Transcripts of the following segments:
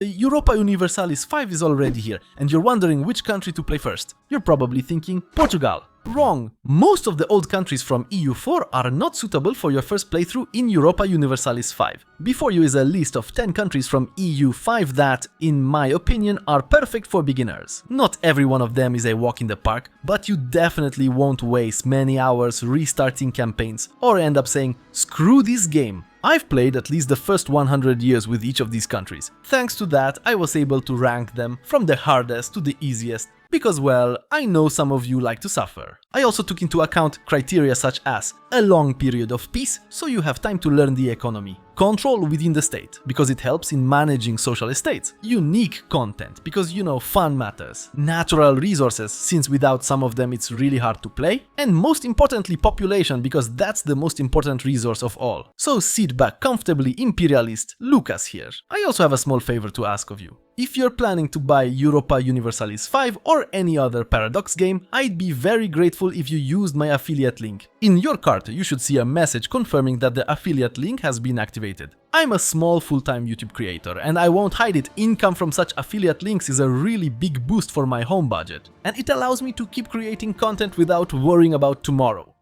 Europa Universalis 5 is already here, and you're wondering which country to play first. You're probably thinking Portugal. Wrong! Most of the old countries from EU4 are not suitable for your first playthrough in Europa Universalis 5. Before you is a list of 10 countries from EU5 that, in my opinion, are perfect for beginners. Not every one of them is a walk in the park, but you definitely won't waste many hours restarting campaigns or end up saying, screw this game. I've played at least the first 100 years with each of these countries. Thanks to that, I was able to rank them from the hardest to the easiest, because, well, I know some of you like to suffer. I also took into account criteria such as a long period of peace, so you have time to learn the economy, control within the state, because it helps in managing social estates, unique content, because fun matters, natural resources, since without some of them it's really hard to play, and most importantly population, because that's the most important resource of all. So sit back comfortably, imperialist, Lucas here. I also have a small favor to ask of you. If you're planning to buy Europa Universalis 5 or any other Paradox game, I'd be very grateful if you used my affiliate link. In your cart, you should see a message confirming that the affiliate link has been activated. I'm a small full-time YouTube creator, and I won't hide it, income from such affiliate links is a really big boost for my home budget, and it allows me to keep creating content without worrying about tomorrow.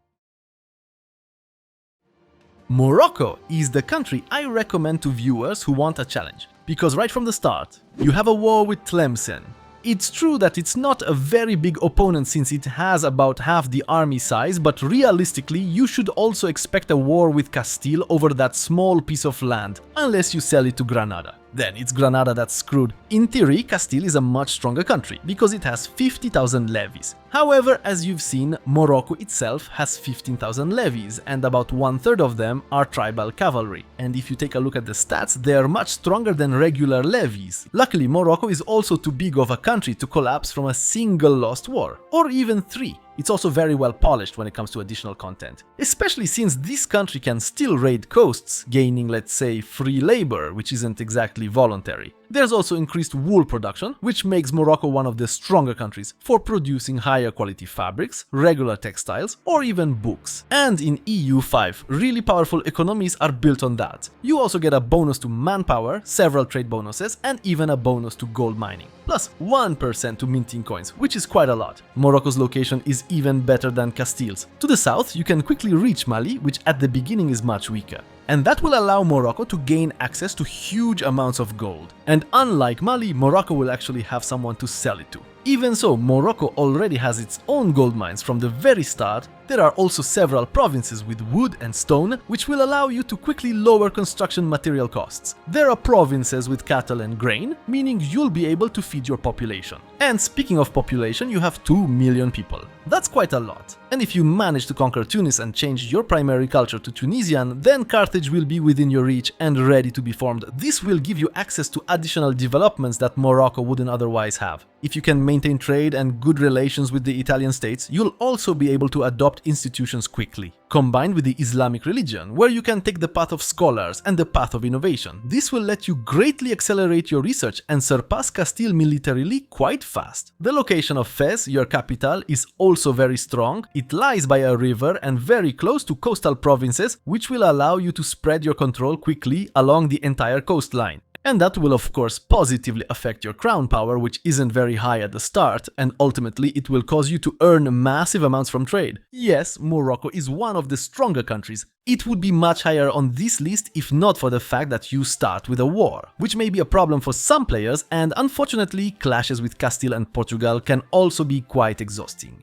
Morocco is the country I recommend to viewers who want a challenge, because right from the start, you have a war with Tlemcen. It's true that it's not a very big opponent since it has about half the army size, but realistically you should also expect a war with Castile over that small piece of land, unless you sell it to Granada. Then it's Granada that's screwed. In theory, Castile is a much stronger country, because it has 50,000 levies. However, as you've seen, Morocco itself has 15,000 levies, and about 1/3 of them are tribal cavalry. And if you take a look at the stats, they are much stronger than regular levies. Luckily, Morocco is also too big of a country to collapse from a single lost war, or even 3. It's also very well polished when it comes to additional content, especially since this country can still raid coasts, gaining, let's say, free labor, which isn't exactly voluntary. There's also increased wool production, which makes Morocco one of the stronger countries for producing higher quality fabrics, regular textiles, or even books. And in EU5, really powerful economies are built on that. You also get a bonus to manpower, several trade bonuses, and even a bonus to gold mining. Plus 1% to minting coins, which is quite a lot. Morocco's location is even better than Castile's. To the south, you can quickly reach Mali, which at the beginning is much weaker. And that will allow Morocco to gain access to huge amounts of gold. And unlike Mali, Morocco will actually have someone to sell it to. Even so, Morocco already has its own gold mines from the very start. There are also several provinces with wood and stone, which will allow you to quickly lower construction material costs. There are provinces with cattle and grain, meaning you'll be able to feed your population. And speaking of population, you have 2 million people. That's quite a lot. And if you manage to conquer Tunis and change your primary culture to Tunisian, then Carthage will be within your reach and ready to be formed. This will give you access to additional developments that Morocco wouldn't otherwise have. If you can maintain trade and good relations with the Italian states, you'll also be able to adopt institutions quickly. Combined with the Islamic religion, where you can take the path of scholars and the path of innovation. This will let you greatly accelerate your research and surpass Castile militarily quite fast. The location of Fez, your capital, is also very strong. It lies by a river and very close to coastal provinces, which will allow you to spread your control quickly along the entire coastline. And that will of course positively affect your crown power, which isn't very high at the start, and ultimately it will cause you to earn massive amounts from trade. Yes, Morocco is one of the stronger countries. It would be much higher on this list if not for the fact that you start with a war, which may be a problem for some players, and unfortunately clashes with Castile and Portugal can also be quite exhausting.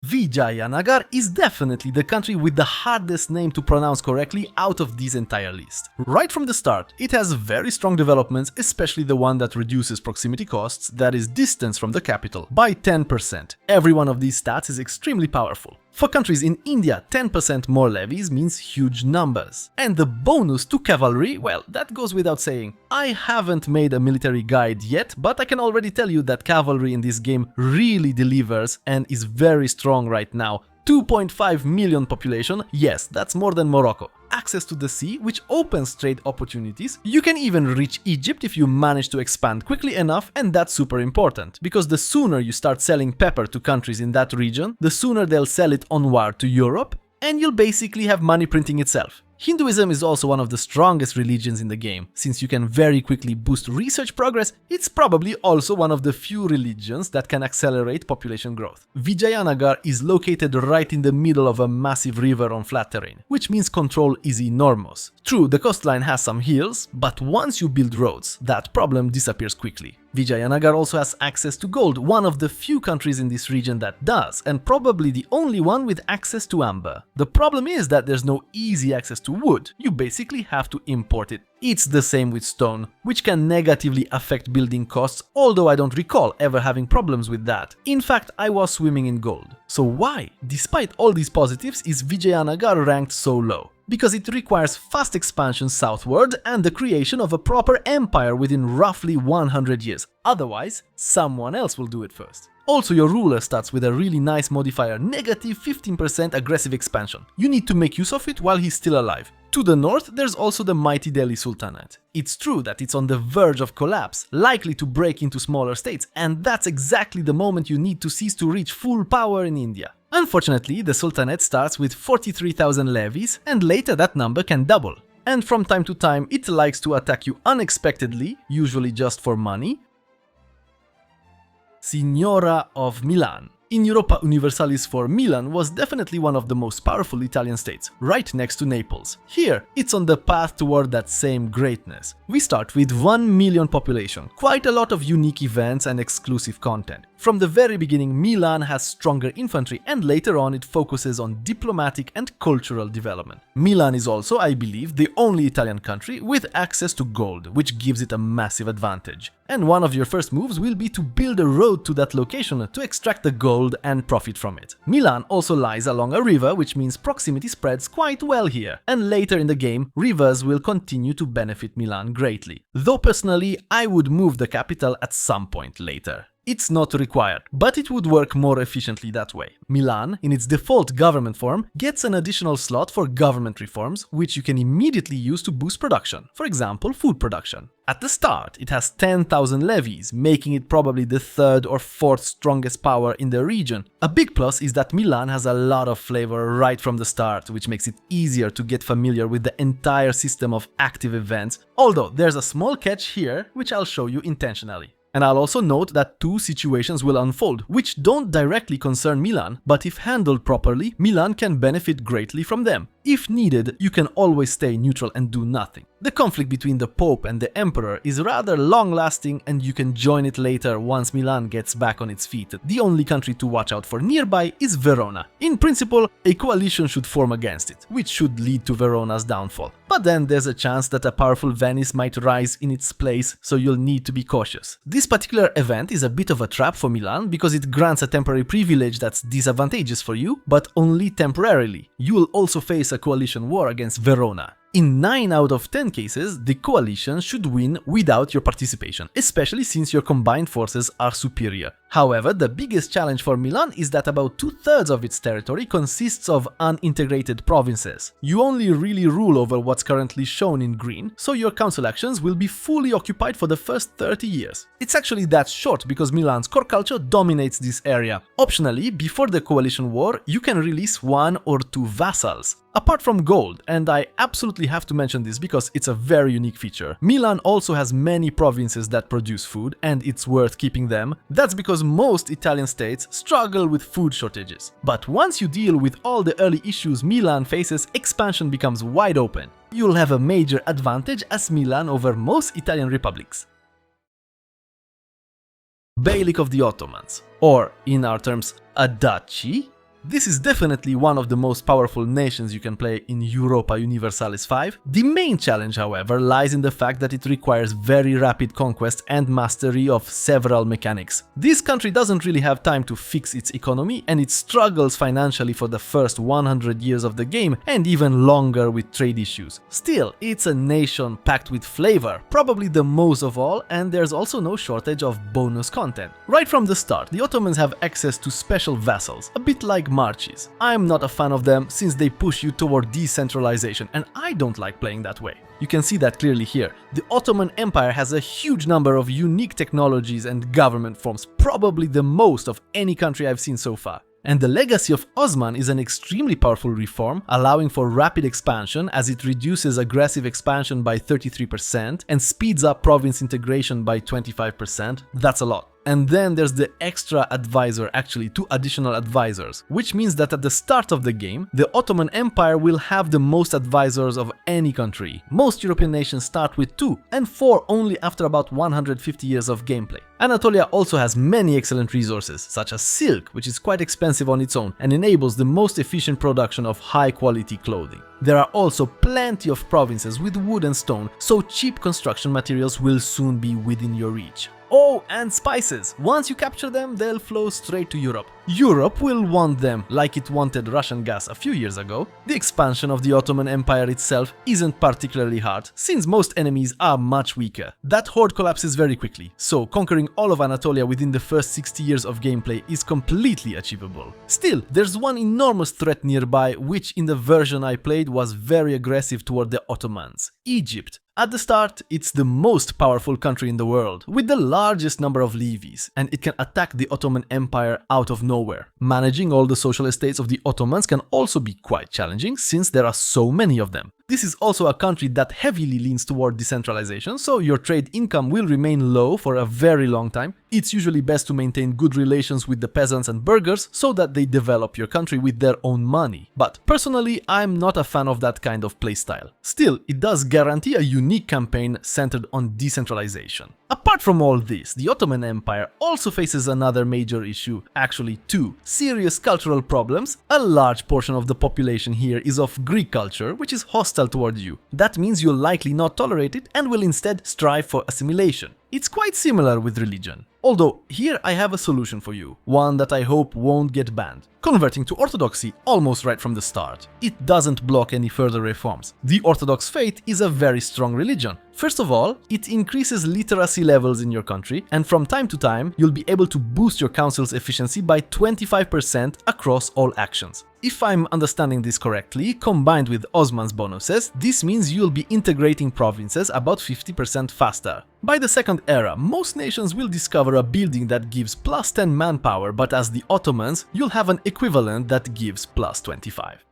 Vijayanagar is definitely the country with the hardest name to pronounce correctly out of this entire list. Right from the start, it has very strong developments, especially the one that reduces proximity costs, that is distance from the capital, by 10%. Every one of these stats is extremely powerful. For countries in India, 10% more levies means huge numbers. And the bonus to cavalry, well, that goes without saying. I haven't made a military guide yet, but I can already tell you that cavalry in this game really delivers and is very strong right now. 2.5 million population, yes, that's more than Morocco. Access to the sea, which opens trade opportunities. You can even reach Egypt if you manage to expand quickly enough, and that's super important, because the sooner you start selling pepper to countries in that region, the sooner they'll sell it onward to Europe, and you'll basically have money printing itself. Hinduism is also one of the strongest religions in the game. Since you can very quickly boost research progress, it's probably also one of the few religions that can accelerate population growth. Vijayanagar is located right in the middle of a massive river on flat terrain, which means control is enormous. True, the coastline has some hills, but once you build roads, that problem disappears quickly. Vijayanagar also has access to gold, one of the few countries in this region that does, and probably the only one with access to amber. The problem is that there's no easy access to wood, you basically have to import it. It's the same with stone, which can negatively affect building costs, although I don't recall ever having problems with that. In fact, I was swimming in gold. So why, despite all these positives, is Vijayanagar ranked so low? Because it requires fast expansion southward and the creation of a proper empire within roughly 100 years. Otherwise, someone else will do it first. Also, your ruler starts with a really nice modifier, negative 15% aggressive expansion. You need to make use of it while he's still alive. To the north, there's also the mighty Delhi Sultanate. It's true that it's on the verge of collapse, likely to break into smaller states, and that's exactly the moment you need to cease to reach full power in India. Unfortunately, the Sultanate starts with 43,000 levies, and later that number can double. And from time to time, it likes to attack you unexpectedly, usually just for money. Signoria of Milan. In Europa Universalis 4, Milan was definitely one of the most powerful Italian states, right next to Naples. Here, it's on the path toward that same greatness. We start with 1 million population, quite a lot of unique events and exclusive content. From the very beginning, Milan has stronger infantry, and later on it focuses on diplomatic and cultural development. Milan is also, I believe, the only Italian country with access to gold, which gives it a massive advantage. And one of your first moves will be to build a road to that location to extract the gold and profit from it. Milan also lies along a river, which means proximity spreads quite well here. And later in the game, rivers will continue to benefit Milan greatly. Though personally, I would move the capital at some point later. It's not required, but it would work more efficiently that way. Milan, in its default government form, gets an additional slot for government reforms, which you can immediately use to boost production, for example, food production. At the start, it has 10,000 levies, making it probably the third or fourth strongest power in the region. A big plus is that Milan has a lot of flavor right from the start, which makes it easier to get familiar with the entire system of active events, although there's a small catch here, which I'll show you intentionally. And I'll also note that two situations will unfold, which don't directly concern Milan, but if handled properly, Milan can benefit greatly from them. If needed, you can always stay neutral and do nothing. The conflict between the Pope and the Emperor is rather long-lasting, and you can join it later once Milan gets back on its feet. The only country to watch out for nearby is Verona. In principle, a coalition should form against it, which should lead to Verona's downfall. But then there's a chance that a powerful Venice might rise in its place, so you'll need to be cautious. This particular event is a bit of a trap for Milan because it grants a temporary privilege that's disadvantageous for you, but only temporarily. You will also face a coalition war against Verona. In 9 out of 10 cases, the coalition should win without your participation, especially since your combined forces are superior. However, the biggest challenge for Milan is that about 2/3 of its territory consists of unintegrated provinces. You only really rule over what's currently shown in green, so your council actions will be fully occupied for the first 30 years. It's actually that short because Milan's core culture dominates this area. Optionally, before the coalition war, you can release 1 or 2 vassals. Apart from gold, and I absolutely have to mention this because it's a very unique feature, Milan also has many provinces that produce food, and it's worth keeping them. That's because most Italian states struggle with food shortages. But once you deal with all the early issues Milan faces, expansion becomes wide open. You'll have a major advantage as Milan over most Italian republics. Beylik of the Ottomans, or in our terms, a duchy. This is definitely one of the most powerful nations you can play in Europa Universalis 5. The main challenge, however, lies in the fact that it requires very rapid conquest and mastery of several mechanics. This country doesn't really have time to fix its economy, and it struggles financially for the first 100 years of the game and even longer with trade issues. Still, it's a nation packed with flavor, probably the most of all, and there's also no shortage of bonus content. Right from the start, the Ottomans have access to special vassals, a bit like marches. I'm not a fan of them since they push you toward decentralization, and I don't like playing that way. You can see that clearly here. The Ottoman Empire has a huge number of unique technologies and government forms, probably the most of any country I've seen so far. And the legacy of Osman is an extremely powerful reform, allowing for rapid expansion as it reduces aggressive expansion by 33% and speeds up province integration by 25%. That's a lot. And then there's the extra advisor, actually 2 additional advisors, which means that at the start of the game, the Ottoman Empire will have the most advisors of any country. Most European nations start with 2 and 4 only after about 150 years of gameplay. Anatolia also has many excellent resources, such as silk, which is quite expensive on its own and enables the most efficient production of high-quality clothing. There are also plenty of provinces with wood and stone, so cheap construction materials will soon be within your reach. Oh, and spices! Once you capture them, they'll flow straight to Europe. Europe will want them, like it wanted Russian gas a few years ago. The expansion of the Ottoman Empire itself isn't particularly hard, since most enemies are much weaker. That horde collapses very quickly, so conquering all of Anatolia within the first 60 years of gameplay is completely achievable. Still, there's one enormous threat nearby, which in the version I played was very aggressive toward the Ottomans: Egypt. At the start, it's the most powerful country in the world, with the largest number of levies, and it can attack the Ottoman Empire out of nowhere. Managing all the social estates of the Ottomans can also be quite challenging, since there are so many of them. This is also a country that heavily leans toward decentralization, so your trade income will remain low for a very long time. It's usually best to maintain good relations with the peasants and burghers so that they develop your country with their own money. But personally, I'm not a fan of that kind of playstyle. Still, it does guarantee a unique campaign centered on decentralization. Apart from all this, the Ottoman Empire also faces another major issue, actually 2 serious cultural problems. A large portion of the population here is of Greek culture, which is hostile toward you. That means you'll likely not tolerate it and will instead strive for assimilation. It's quite similar with religion. Although, here I have a solution for you, one that I hope won't get banned. Converting to Orthodoxy almost right from the start. It doesn't block any further reforms. The Orthodox faith is a very strong religion. First of all, it increases literacy levels in your country, and from time to time, you'll be able to boost your council's efficiency by 25% across all actions. If I'm understanding this correctly, combined with Osman's bonuses, this means you'll be integrating provinces about 50% faster. By the Second Era, most nations will discover a building that gives plus 10 manpower, but as the Ottomans, you'll have an equivalent that gives plus 25.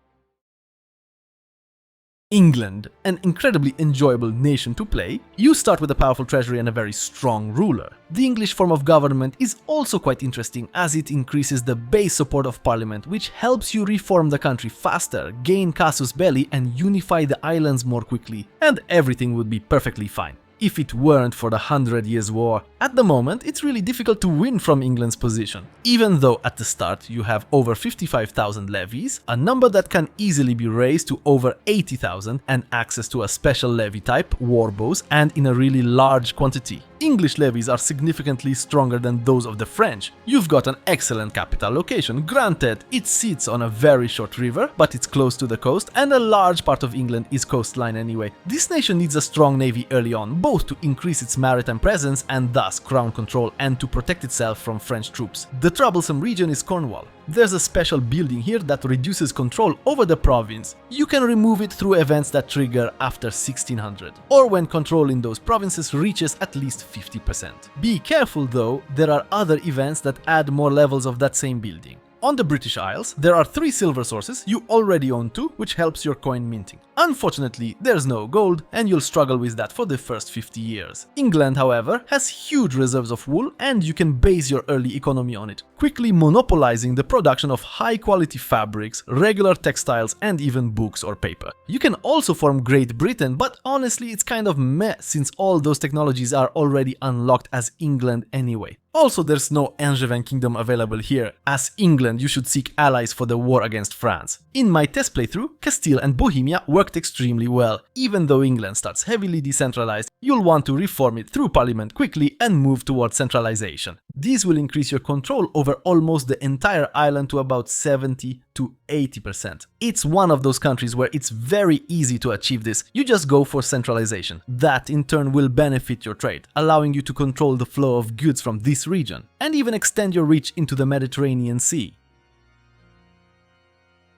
England, an incredibly enjoyable nation to play. You start with a powerful treasury and a very strong ruler. The English form of government is also quite interesting as it increases the base support of parliament, which helps you reform the country faster, gain casus belli and unify the islands more quickly, and everything would be perfectly fine if it weren't for the 100 Years' War. At the moment, it's really difficult to win from England's position. Even though at the start you have over 55,000 levies, a number that can easily be raised to over 80,000 and access to a special levy type, war bows, and in a really large quantity. English levies are significantly stronger than those of the French. You've got an excellent capital location, granted it sits on a very short river, but it's close to the coast and a large part of England is coastline anyway. This nation needs a strong navy early on, both to increase its maritime presence and thus crown control and to protect itself from French troops. The troublesome region is Cornwall. There's a special building here that reduces control over the province. You can remove it through events that trigger after 1600, or when control in those provinces reaches at least 50%. Be careful though, there are other events that add more levels of that same building. On the British Isles, there are 3 silver sources, you already own 2, which helps your coin minting. Unfortunately, there's no gold, and you'll struggle with that for the first 50 years. England, however, has huge reserves of wool, and you can base your early economy on it, quickly monopolizing the production of high-quality fabrics, regular textiles, and even books or paper. You can also form Great Britain, but honestly, it's kind of meh since all those technologies are already unlocked as England anyway. Also, there's no Angevin kingdom available here. As England, you should seek allies for the war against France. In my test playthrough, Castile and Bohemia worked extremely well. Even though England starts heavily decentralized, you'll want to reform it through parliament quickly and move towards centralization. These will increase your control over almost the entire island to about 70 to 80%. It's one of those countries where it's very easy to achieve this. You just go for centralization. That in turn will benefit your trade, allowing you to control the flow of goods from this region and even extend your reach into the Mediterranean Sea.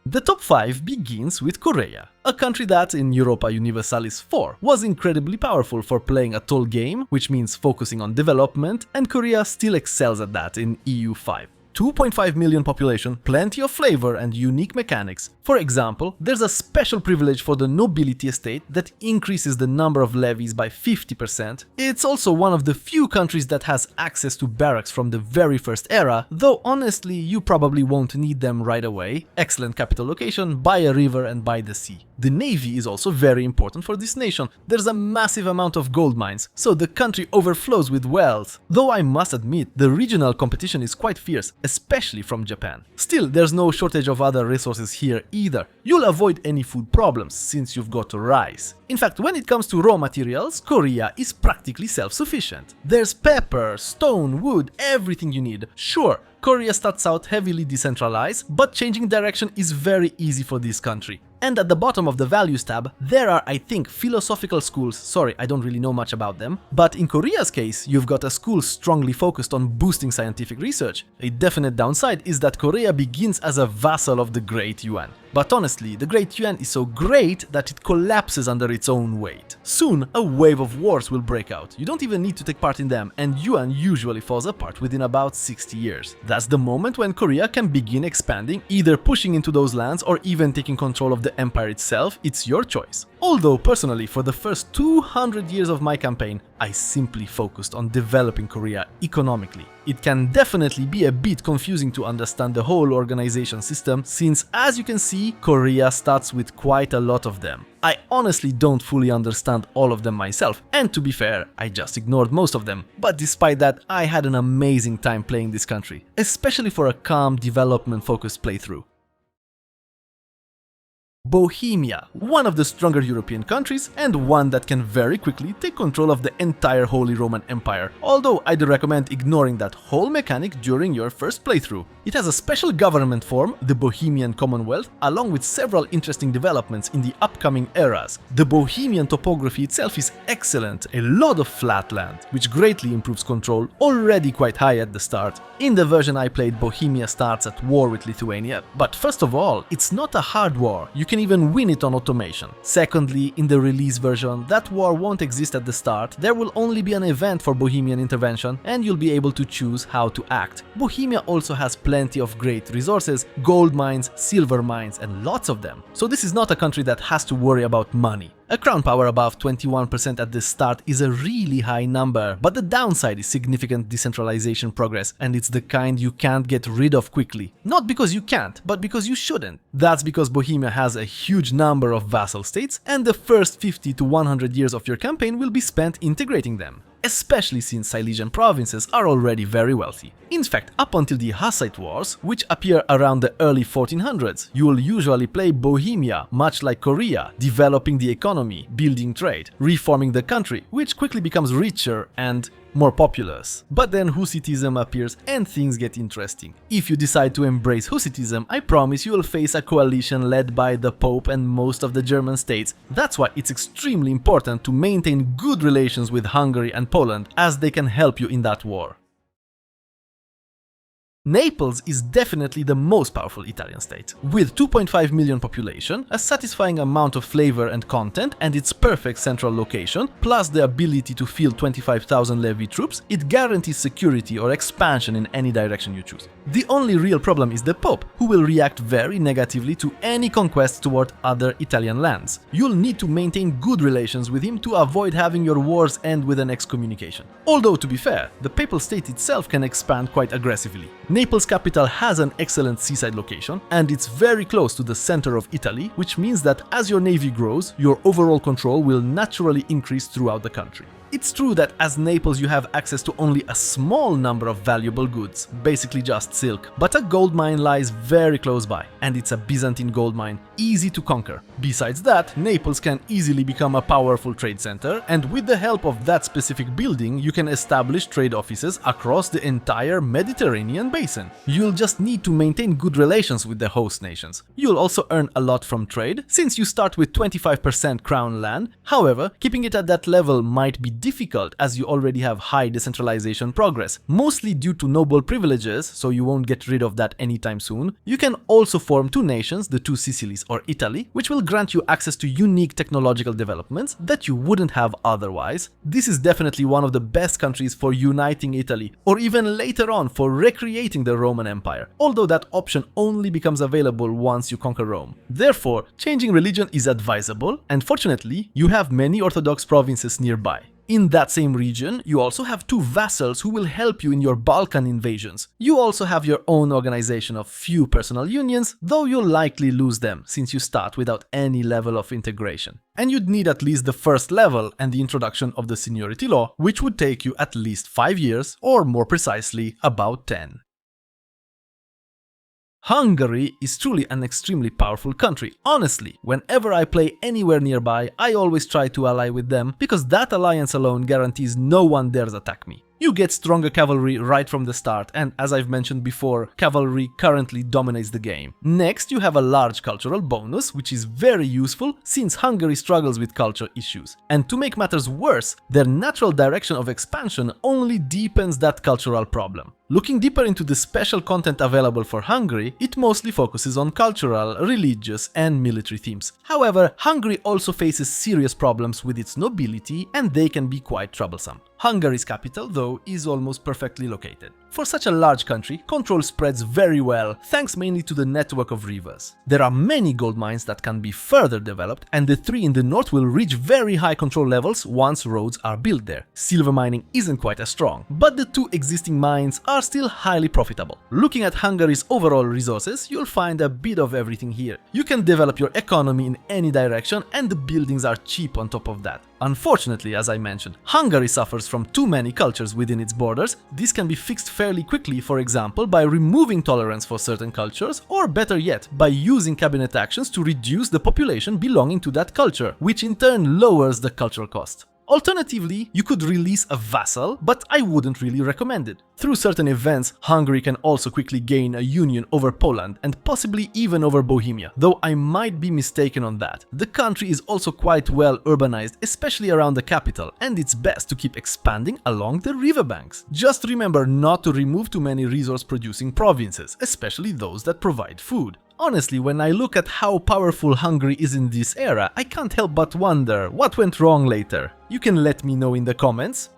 The top 5 begins with Korea, a country that in Europa Universalis 4 was incredibly powerful for playing a tall game, which means focusing on development, and Korea still excels at that in EU5. 2.5 million population, plenty of flavor and unique mechanics. For example, there's a special privilege for the nobility estate that increases the number of levies by 50%. It's also one of the few countries that has access to barracks from the very first era, though honestly you probably won't need them right away. Excellent capital location, by a river and by the sea. The navy is also very important for this nation. There's a massive amount of gold mines, so the country overflows with wealth. Though I must admit, the regional competition is quite fierce, especially from Japan. Still, there's no shortage of other resources here either. You'll avoid any food problems, since you've got rice. In fact, when it comes to raw materials, Korea is practically self-sufficient. There's pepper, stone, wood, everything you need. Sure, Korea starts out heavily decentralized, but changing direction is very easy for this country. And at the bottom of the values tab, there are, I think, philosophical schools. Sorry, I don't really know much about them. But in Korea's case, you've got a school strongly focused on boosting scientific research. A definite downside is that Korea begins as a vassal of the Great Yuan. But honestly, the Great Yuan is so great that it collapses under its own weight. Soon, a wave of wars will break out. You don't even need to take part in them, and Yuan usually falls apart within about 60 years. That's the moment when Korea can begin expanding, either pushing into those lands or even taking control of the empire itself. It's your choice. Although personally, for the first 200 years of my campaign, I simply focused on developing Korea economically. It can definitely be a bit confusing to understand the whole organization system, since as you can see, Korea starts with quite a lot of them. I honestly don't fully understand all of them myself, and to be fair, I just ignored most of them. But despite that, I had an amazing time playing this country, especially for a calm, development-focused playthrough. Bohemia, one of the stronger European countries and one that can very quickly take control of the entire Holy Roman Empire, although I'd recommend ignoring that whole mechanic during your first playthrough. It has a special government form, the Bohemian Commonwealth, along with several interesting developments in the upcoming eras. The Bohemian topography itself is excellent, a lot of flat land, which greatly improves control, already quite high at the start. In the version I played, Bohemia starts at war with Lithuania, but first of all, it's not a hard war. You can even win it on automation. Secondly, in the release version, that war won't exist at the start. There will only be an event for Bohemian intervention, and you'll be able to choose how to act. Bohemia also has plenty of great resources, gold mines, silver mines, and lots of them. So this is not a country that has to worry about money. A crown power above 21% at the start is a really high number, but the downside is significant decentralization progress, and it's the kind you can't get rid of quickly. Not because you can't, but because you shouldn't. That's because Bohemia has a huge number of vassal states, and the first 50 to 100 years of your campaign will be spent integrating them. Especially since Silesian provinces are already very wealthy. In fact, up until the Hussite Wars, which appear around the early 1400s, you will usually play Bohemia, much like Korea, developing the economy, building trade, reforming the country, which quickly becomes richer and more populous. But then Hussitism appears and things get interesting. If you decide to embrace Hussitism, I promise you will face a coalition led by the Pope and most of the German states. That's why it's extremely important to maintain good relations with Hungary and Poland, as they can help you in that war. Naples is definitely the most powerful Italian state. With 2.5 million population, a satisfying amount of flavor and content, and its perfect central location, plus the ability to field 25,000 levy troops, it guarantees security or expansion in any direction you choose. The only real problem is the Pope, who will react very negatively to any conquest toward other Italian lands. You'll need to maintain good relations with him to avoid having your wars end with an excommunication. Although, to be fair, the papal state itself can expand quite aggressively. Naples' capital has an excellent seaside location, and it's very close to the center of Italy, which means that as your navy grows, your overall control will naturally increase throughout the country. It's true that as Naples you have access to only a small number of valuable goods, basically just silk, but a gold mine lies very close by, and it's a Byzantine gold mine, easy to conquer. Besides that, Naples can easily become a powerful trade center, and with the help of that specific building you can establish trade offices across the entire Mediterranean basin. You'll just need to maintain good relations with the host nations. You'll also earn a lot from trade, since you start with 25% crown land. However, keeping it at that level might be difficult as you already have high decentralization progress, mostly due to noble privileges, so you won't get rid of that anytime soon. You can also form two nations, the two Sicilies or Italy, which will grant you access to unique technological developments that you wouldn't have otherwise. This is definitely one of the best countries for uniting Italy, or even later on for recreating the Roman Empire, although that option only becomes available once you conquer Rome. Therefore, changing religion is advisable, and fortunately, you have many Orthodox provinces nearby. In that same region, you also have two vassals who will help you in your Balkan invasions. You also have your own organization of few personal unions, though you'll likely lose them since you start without any level of integration. And you'd need at least the first level and the introduction of the seniority law, which would take you at least 5 years, or more precisely, about 10. Hungary is truly an extremely powerful country. Honestly, whenever I play anywhere nearby, I always try to ally with them because that alliance alone guarantees no one dares attack me. You get stronger cavalry right from the start, and as I've mentioned before, cavalry currently dominates the game. Next, you have a large cultural bonus, which is very useful since Hungary struggles with culture issues. And to make matters worse, their natural direction of expansion only deepens that cultural problem. Looking deeper into the special content available for Hungary, it mostly focuses on cultural, religious, and military themes. However, Hungary also faces serious problems with its nobility, and they can be quite troublesome. Hungary's capital, though, is almost perfectly located. For such a large country, control spreads very well, thanks mainly to the network of rivers. There are many gold mines that can be further developed, and the three in the north will reach very high control levels once roads are built there. Silver mining isn't quite as strong, but the two existing mines are still highly profitable. Looking at Hungary's overall resources, you'll find a bit of everything here. You can develop your economy in any direction, and the buildings are cheap on top of that. Unfortunately, as I mentioned, Hungary suffers from too many cultures within its borders. This can be fixed fairly quickly, for example, by removing tolerance for certain cultures, or better yet, by using cabinet actions to reduce the population belonging to that culture, which in turn lowers the cultural cost. Alternatively, you could release a vassal, but I wouldn't really recommend it. Through certain events, Hungary can also quickly gain a union over Poland and possibly even over Bohemia, though I might be mistaken on that. The country is also quite well urbanized, especially around the capital, and it's best to keep expanding along the riverbanks. Just remember not to remove too many resource-producing provinces, especially those that provide food. Honestly, when I look at how powerful Hungary is in this era, I can't help but wonder what went wrong later. You can let me know in the comments.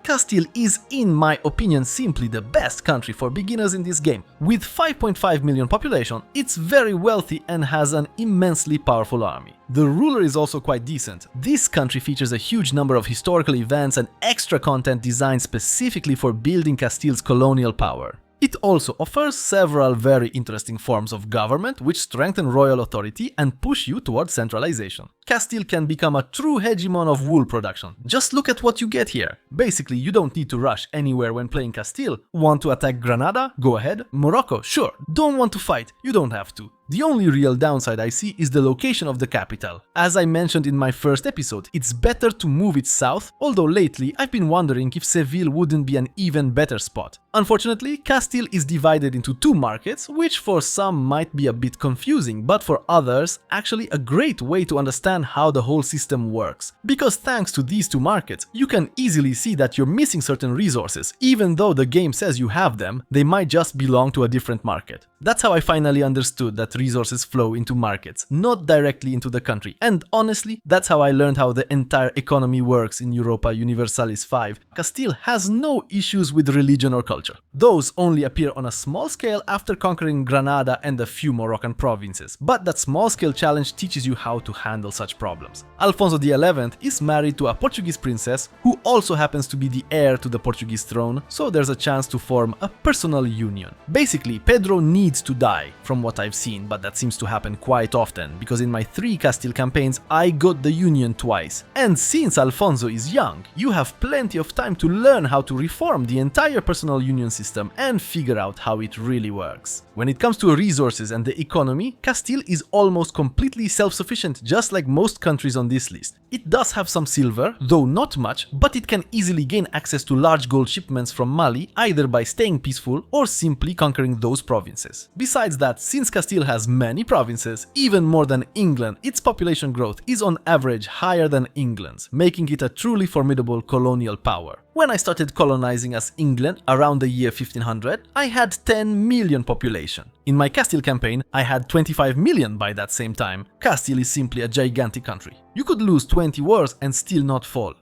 Castile is, in my opinion, simply the best country for beginners in this game. With 5.5 million population, it's very wealthy and has an immensely powerful army. The ruler is also quite decent. This country features a huge number of historical events and extra content designed specifically for building Castile's colonial power. It also offers several very interesting forms of government which strengthen royal authority and push you towards centralization. Castile can become a true hegemon of wool production. Just look at what you get here. Basically, you don't need to rush anywhere when playing Castile. Want to attack Granada? Go ahead. Morocco? Sure. Don't want to fight? You don't have to. The only real downside I see is the location of the capital. As I mentioned in my first episode, it's better to move it south, although lately I've been wondering if Seville wouldn't be an even better spot. Unfortunately, Castile is divided into two markets, which for some might be a bit confusing, but for others, actually a great way to understand how the whole system works. Because thanks to these two markets, you can easily see that you're missing certain resources. Even though the game says you have them, they might just belong to a different market. That's how I finally understood that resources flow into markets, not directly into the country. And honestly, that's how I learned how the entire economy works in Europa Universalis 5. Castile has no issues with religion or culture. Those only appear on a small scale after conquering Granada and a few Moroccan provinces. But that small scale challenge teaches you how to handle such problems. Alfonso XI is married to a Portuguese princess who also happens to be the heir to the Portuguese throne, so there's a chance to form a personal union. Basically, Pedro needs to die, from what I've seen, but that seems to happen quite often, because in my 3 Castile campaigns I got the union twice. And since Alfonso is young, you have plenty of time to learn how to reform the entire personal union system and figure out how it really works. When it comes to resources and the economy, Castile is almost completely self-sufficient, just like most countries on this list. It does have some silver, though not much, but it can easily gain access to large gold shipments from Mali either by staying peaceful or simply conquering those provinces. Besides that, since Castile has many provinces, even more than England, its population growth is on average higher than England's, making it a truly formidable colonial power. When I started colonizing as England around the year 1500, I had 10 million population. In my Castile campaign, I had 25 million by that same time. Castile is simply a gigantic country. You could lose 20 wars and still not fall.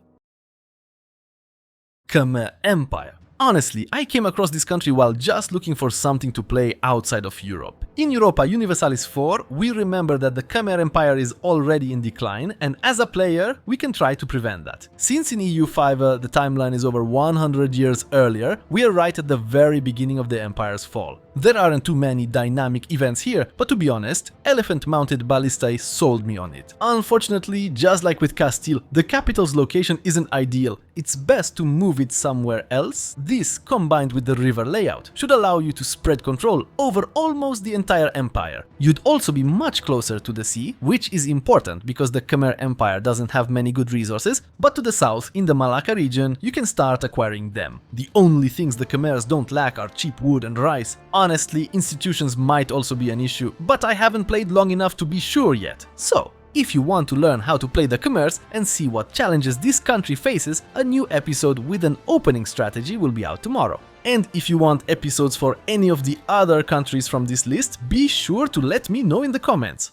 Khmer Empire. Honestly, I came across this country while just looking for something to play outside of Europe. In Europa Universalis 4, we remember that the Khmer Empire is already in decline, and as a player, we can try to prevent that. Since in EU5 the timeline is over 100 years earlier, we are right at the very beginning of the Empire's fall. There aren't too many dynamic events here, but to be honest, elephant-mounted ballistae sold me on it. Unfortunately, just like with Castile, the capital's location isn't ideal. It's best to move it somewhere else. This, combined with the river layout, should allow you to spread control over almost the entire empire. You'd also be much closer to the sea, which is important because the Khmer Empire doesn't have many good resources, but to the south, in the Malacca region, you can start acquiring them. The only things the Khmers don't lack are cheap wood and rice. Honestly, institutions might also be an issue, but I haven't played long enough to be sure yet. So, if you want to learn how to play the Khmers and see what challenges this country faces, a new episode with an opening strategy will be out tomorrow. And if you want episodes for any of the other countries from this list, be sure to let me know in the comments.